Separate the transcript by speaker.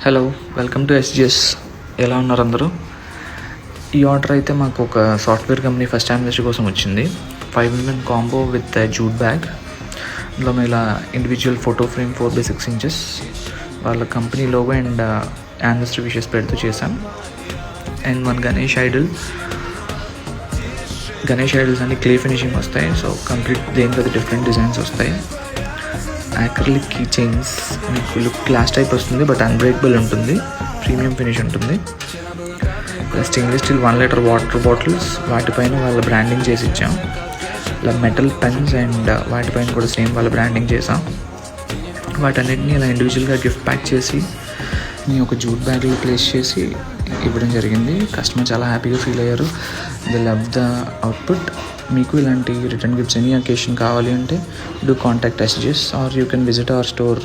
Speaker 1: Hello, welcome to SGS. ఎలా ఉన్నారు అందరూ? ఈ ఆర్డర్ అయితే మాకు ఒక సాఫ్ట్వేర్ కంపెనీ ఫస్ట్ యానివర్సరీ కోసం వచ్చింది. 5mm combo with jute bag. ఇందులో మేము ఇలా individual photo frame 4x6 inches వాళ్ళ company logo and anniversary wishes పెడుతూ చేశాం. అండ్ మన గణేష్ ఐడల్స్ అన్ని క్లే ఫినిషింగ్ వస్తాయి. సో కంప్లీట్ దేనికది డిఫరెంట్ డిజైన్స్ వస్తాయి. యాక్రిలిక్ కీ చైన్స్, మీకు లుక్ గ్లాస్ టైప్ వస్తుంది, బట్ అన్బ్రేకబుల్ ఉంటుంది, ప్రీమియం ఫినిష్ ఉంటుంది. Stainless steel 1 liter water bottles, వాటిపైన వాళ్ళ బ్రాండింగ్ చేసి ఇచ్చాం. ఇలా మెటల్ పెన్స్ అండ్ వాటిపైన కూడా సేమ్ వాళ్ళ బ్రాండింగ్ చేసాం. వాటన్నిటిని ఇలా ఇండివిజువల్గా గిఫ్ట్ ప్యాక్ చేసి మీ ఒక జూట్ బ్యాగ్లో ప్లేస్ చేసి ఇవ్వడం జరిగింది. కస్టమర్ చాలా హ్యాపీగా ఫీల్ అయ్యారు. They love the output. మీకు ఇలాంటి రిటర్న్ గిఫ్ట్స్ ఎనీ అకేషన్ కావాలి అంటే do contact SGS or you can visit our store